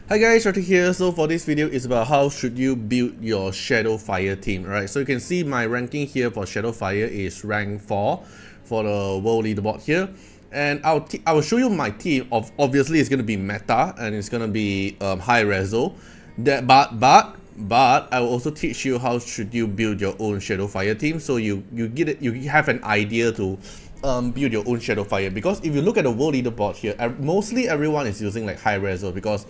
Hi guys, Artiar here. So for this video is about how should you build your ShadowFire team. Alright, so you can see my ranking here for ShadowFire is rank 4 for the world leaderboard here. And I will show you my team. Obviously it's going to be meta and it's going to be high reso. But I will also teach you how should you build your own ShadowFire team, so you have an idea to build your own ShadowFire. Because if you look at the world leaderboard here, mostly everyone is using like high reso because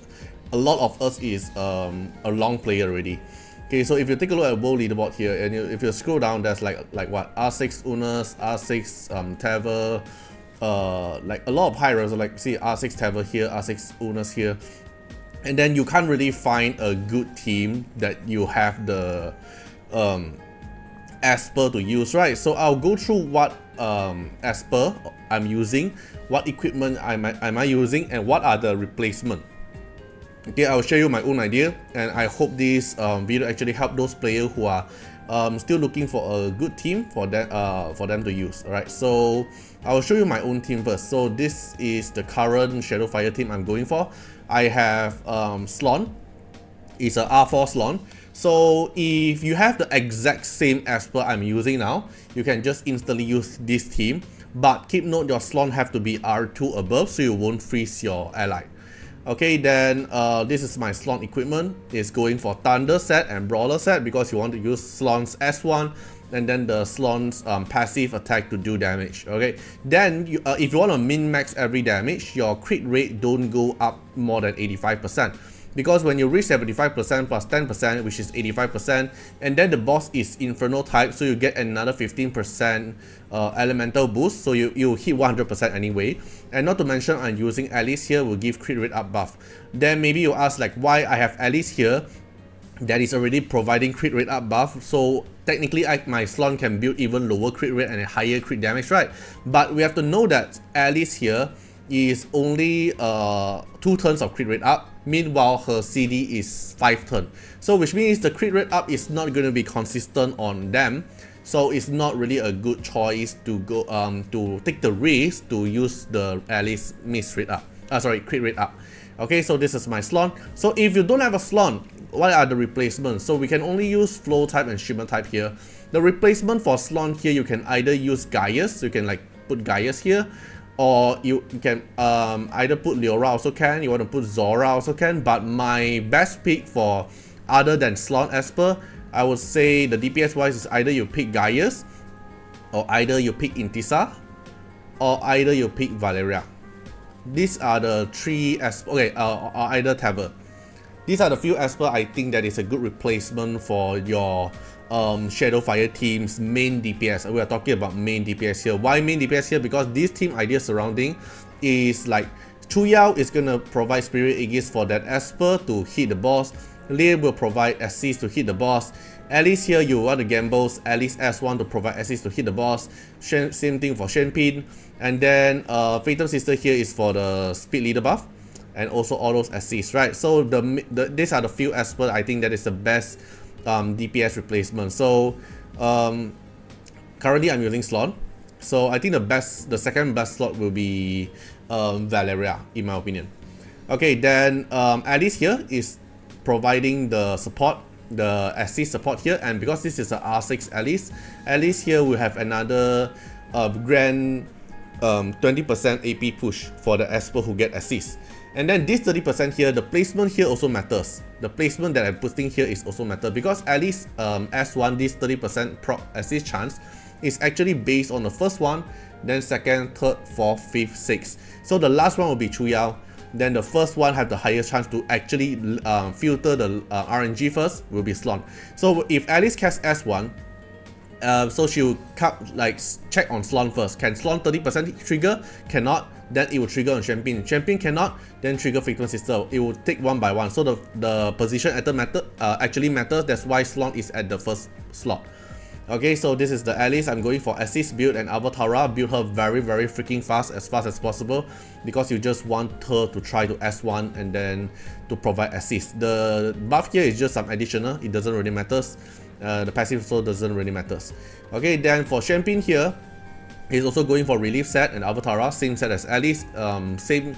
a lot of us is a long player already. Okay, so if you take a look at world leaderboard here, and if you scroll down, there's like what, R6 Unas, R6 Tever, like a lot of high reso, like see R6 Tever here, R6 Unas here. And then you can't really find a good team that you have the Esper to use, right? So I'll go through what Esper I'm using, what equipment am I using, and what are the replacement. Okay, I'll share you my own idea, and I hope this video actually help those players who are still looking for a good team for them to use. Alright, so I'll show you my own team first. So this is the current ShadowFire team I'm going for. I have Slon. It's a R4 Slon. So if you have the exact same Esper I'm using now, you can just instantly use this team. But keep note, your Slon have to be R2 above, so you won't freeze your ally. Okay, then this is my Slon equipment. It's going for Thunder set and Brawler set because you want to use Slon's S1 and then the Slon's passive attack to do damage. Okay, then if you want to min-max every damage, your crit rate don't go up more than 85%. Because when you reach 75% plus 10%, which is 85%, and then the boss is Inferno type, so you get another 15% elemental boost, so you hit 100% anyway. And not to mention, I'm using Alice here, will give crit rate up buff. Then maybe you ask like why I have Alice here that is already providing crit rate up buff, so technically my Slon can build even lower crit rate and a higher crit damage, right? But we have to know that Alice here is only 2 turns of crit rate up, meanwhile her CD is 5 turns. So which means the crit rate up is not going to be consistent on them. So it's not really a good choice to go to take the risk to use the Alice miss rate up. Crit rate up. Okay, so this is my Slon. So if you don't have a Slon, what are the replacements? So we can only use Flow type and Shimmer type here. The replacement for Slon here, you can either use Gaius, so you can like put Gaius here, or you can either put Leora also can, you want to put Zora also can, but my best pick for other than Slon Esper, I would say the DPS wise is either you pick Gaius, or either you pick Intisa, or either you pick Valeria. These are the 3 Esper, okay, or either Tever. These are the few Esper I think that is a good replacement for your ShadowFire team's main DPS. We are talking about main DPS here. Why main DPS here? Because this team idea surrounding is like Chu Yao is gonna provide Spirit Aegis for that Esper to hit the boss. Lei will provide assist to hit the boss. Alice here, you want to gambles Alice S1 to provide assist to hit the boss. Same thing for Shenpin. And then Phantom Sister here is for the speed leader buff and also all those assists, right? So these are the few Esper I think that is the best DPS replacement. So currently I'm using Slon, so I think the second best slot will be Valeria in my opinion. Okay, then Alice here is providing the support, the assist support here, and because this is a R6 Alice here will have another grand 20% AP push for the Esper who get assist. And then this 30% here, the placement here also matters. The placement that I'm putting here is also matter because Alice S1, this 30% proc assist chance is actually based on the first one, then second, third, fourth, fifth, sixth. So the last one will be Chu Yao. Then the first one have the highest chance to actually filter the RNG first will be Slon. So if Alice casts S1, so she will check on Slon first. Can Slon 30% trigger? Cannot. Then it will trigger on Shenpin. Shenpin cannot, then trigger Phantom Sister. It will take one by one. So the position actually matters. That's why Slon is at the first slot. Okay, so this is the Alice. I'm going for assist build and Avatara. Build her very freaking fast as possible because you just want her to try to S1 and then to provide assist. The buff here is just some additional. It doesn't really matter. The passive also doesn't really matter. Okay, then for Shenpin here, He's also going for relief set and Avatara, same set as Alice. Same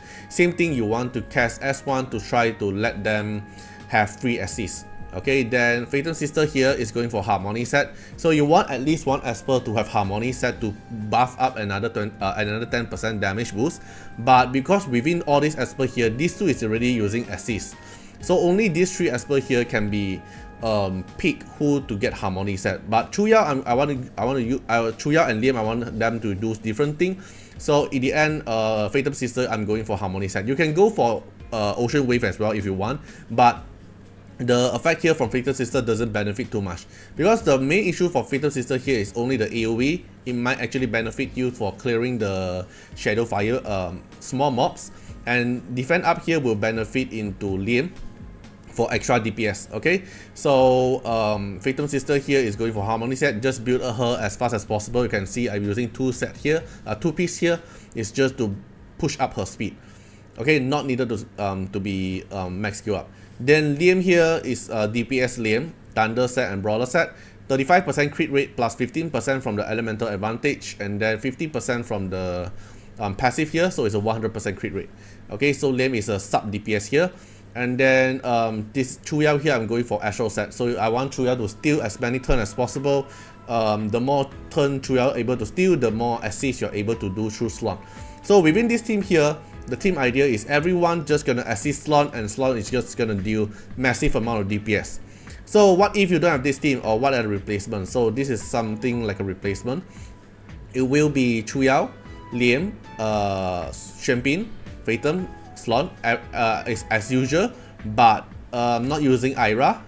thing, you want to cast S1 to try to let them have free assists. Okay, then Phantom Sister here is going for Harmony set. So you want at least one Esper to have Harmony set to buff up another 10% damage boost. But because within all these Esper here, these two is already using assist. So only these three Esper here can be pick who to get Harmony set. But Chuyao, I want to use Chuyao and Liam. I want them to do different thing. So in the end, Phantom Sister, I'm going for Harmony set. You can go for Ocean Wave as well if you want, but the effect here from Phantom Sister doesn't benefit too much, because the main issue for Phantom Sister here is only the AoE. It might actually benefit you for clearing the ShadowFire small mobs, and defend up here will benefit into Liam for extra DPS. Okay, so Phantom Sister here is going for Harmony set. Just build her as fast as possible. You can see I'm using two piece here. It's just to push up her speed. Okay, not needed to be max skill up. Then Liam here is DPS Liam, Thunder set and Brawler set. 35% crit rate plus 15% from the elemental advantage, and then 50% from the passive here, so it's a 100% crit rate. Okay, so Liam is a sub DPS here. And then this Chuyao here, I'm going for Astral set. So I want Chuyao to steal as many turns as possible. The more turn Chuyao able to steal, the more assist you're able to do through Slon. So within this team here, the team idea is everyone just gonna assist Slon, and Slon is just gonna deal massive amount of DPS. So what if you don't have this team, or what are the replacements? So this is something like a replacement. It will be Chuyao, Liam, Champagne, Phantom, Slon as usual, but not using Ira.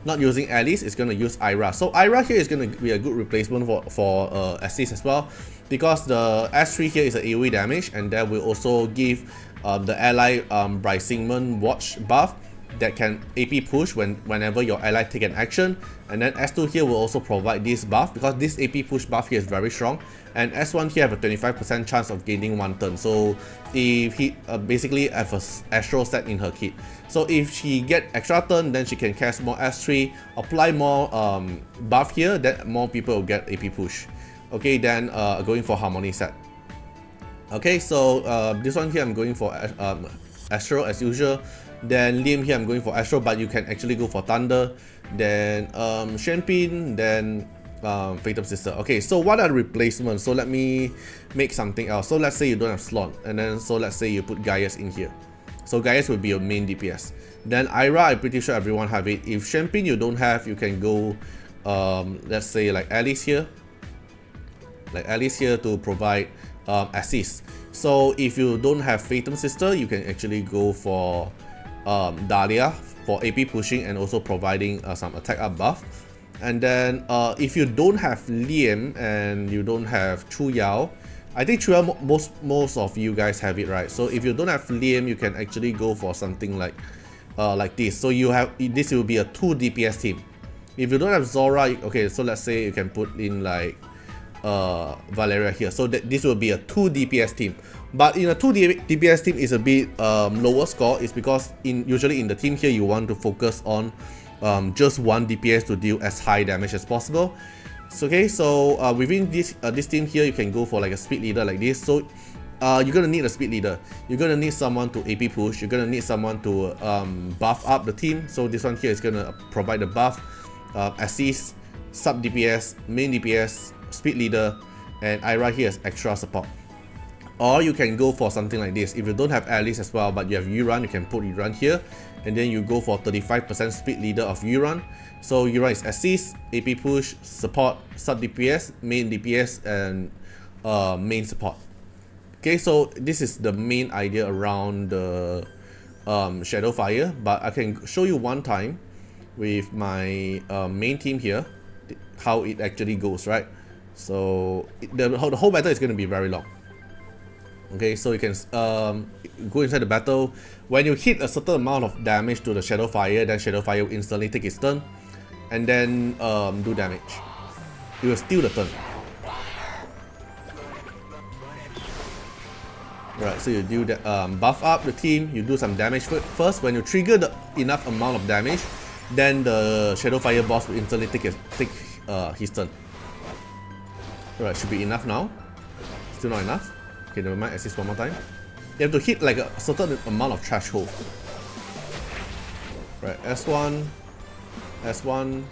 Not using Alice. It's gonna use Ira. So Ira here is gonna be a good replacement for assist as well, because the S3 here is an AoE damage, and that will also give the ally Brightman Watch buff that can AP push whenever your ally take an action. And then S2 here will also provide this buff, because this AP push buff here is very strong, and S1 here have a 25% chance of gaining 1 turn. So if he basically have a Astral set in her kit, so if she get extra turn, then she can cast more S3, apply more buff here, then more people will get AP push. Okay, then going for Harmony set. Okay, so this one here I'm going for Astral as usual. Then Liam here I'm going for Astral, but you can actually go for Thunder. Then Champagne, then Phantom Sister. Okay, so what are the replacements? So let me make something else. So let's say you don't have Slot, and then so let's say you put Gaius in here. So Gaius will be your main DPS. Then Ira, I'm pretty sure everyone have it. If Champagne you don't have, you can go let's say like Alice here. To provide assist. So if you don't have Phantom Sister, you can actually go for Dahlia for AP pushing and also providing some attack up buff. And then if you don't have Liam and you don't have Chuyao, I think Chuyao most of you guys have it, right? So if you don't have Liam, you can actually go for something like this. So you have, this will be a 2 DPS team. If you don't have Zora, okay, so let's say you can put in like Valeria here, so this will be a 2 DPS team. But in a 2 DPS team is a bit lower score, is because usually in the team here you want to focus on just 1 DPS to deal as high damage as possible. So, okay, so within this team here you can go for like a speed leader like this. So you're gonna need a speed leader, you're gonna need someone to AP push, you're gonna need someone to buff up the team. So this one here is gonna provide the buff, assist, sub DPS, main DPS, speed leader, and Ira here is extra support. Or you can go for something like this. If you don't have Alice as well, but you have Yuran, you can put Yuran here, and then you go for 35% speed leader of Yuran. So Yuran is assist, AP push, support, sub DPS, main DPS, and main support. Okay, so this is the main idea around the ShadowFire, but I can show you one time with my main team here how it actually goes, right? So the whole battle is going to be very long. Okay, so you can go inside the battle. When you hit a certain amount of damage to the ShadowFire, then ShadowFire will instantly take its turn and then do damage. It will steal the turn. Right, so you do that, buff up the team, you do some damage first. When you trigger the enough amount of damage, then the ShadowFire boss will instantly take his turn. Alright, should be enough now. still not enough. Okay, never mind, assist one more time. You have to hit like a certain amount of threshold. Right, S1, S1.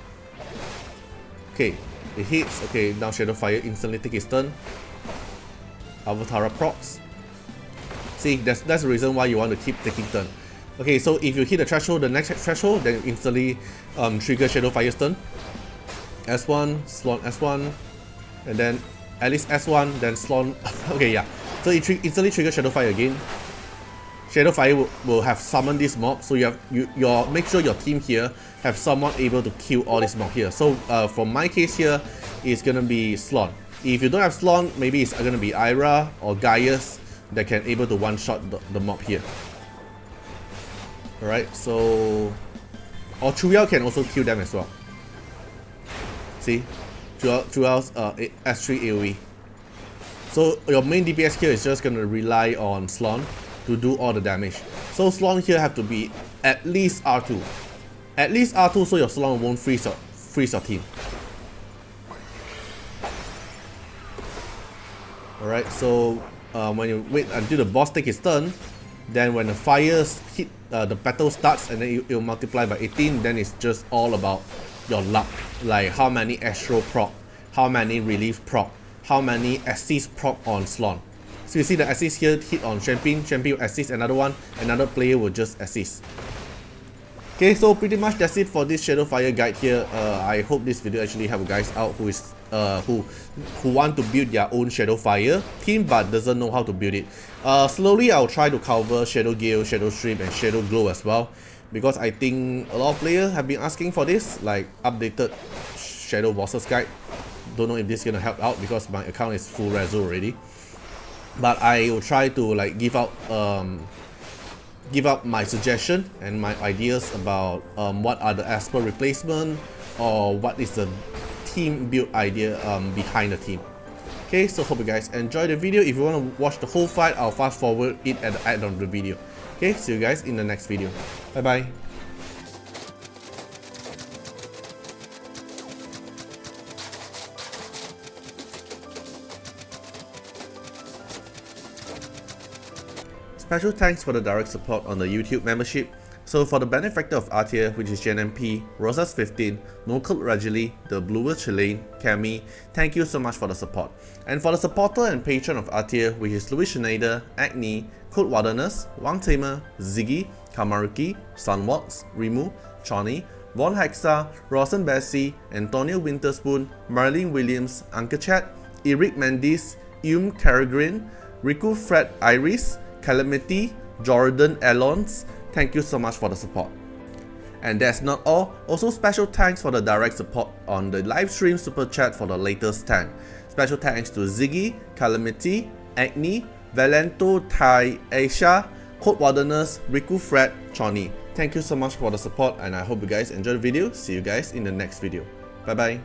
Okay, it hits. Okay, now ShadowFire instantly take his turn. Avatar procs. See, that's the reason why you want to keep taking turn. Okay, so if you hit the threshold, the next threshold, then instantly trigger ShadowFire's turn. S1, Slon S1, and then at least S1, then Slon. Okay, yeah. So it instantly triggers ShadowFire again. ShadowFire will have summoned this mob, so make sure your team here have someone able to kill all this mob here. So for my case here, it's gonna be Slon. If you don't have Slon, maybe it's gonna be Ira or Gaius that can able to one-shot the mob here. Alright, so or Chuyao can also kill them as well. See? Chuyao S3 AoE. So your main DPS here is just gonna rely on Slon to do all the damage. So Slon here have to be at least R2. At least R2 so your Slon won't freeze your team. Alright, so when you wait until the boss takes his turn, then when the fires hit, the battle starts and then it will multiply by 18, then it's just all about your luck. Like how many Astro proc, how many relief proc, how many assist proc on Slon. So you see the assist here hit on Champion will assist another one, another player will just assist. Okay, so pretty much that's it for this ShadowFire guide here. I hope this video actually help guys out who is who want to build their own ShadowFire team but doesn't know how to build it. Slowly I'll try to cover Shadow Gale, Shadow Stream, and Shadow Glow as well, because I think a lot of players have been asking for this, like updated Shadow Bosses guide. Don't know if this is gonna help out because my account is full reso already. But I will try to like give out my suggestion and my ideas about what are the Esper replacement or what is the team build idea behind the team. Okay, so hope you guys enjoy the video. If you want to watch the whole fight, I'll fast forward it at the end of the video. Okay, see you guys in the next video. Bye bye. Special thanks for the direct support on the YouTube membership. So for the benefactor of Artiar, which is JNMP, Rosas15, Nocult Rajali, The Bluer Chilean, Cami, thank you so much for the support. And for the supporter and patron of Artiar, which is Louis Schneider, Agni, Code Wilderness, Wang Tamer, Ziggy, Kamaruki, Sunwalks, Rimu, Chani, Von Hexa, Rawson Bessie, Antonio Winterspoon, Marlene Williams, Uncle Chat, Eric Mendes, Caragrin, Riku Fred Iris, Calamity, Jordan Alons, thank you so much for the support. And that's not all, also special thanks for the direct support on the live stream super chat for the latest 10. Special thanks to Ziggy, Calamity, Agni, Valento, Tai, Aisha, Code Wilderness, Riku Fred, Choni. Thank you so much for the support and I hope you guys enjoyed the video. See you guys in the next video. Bye bye.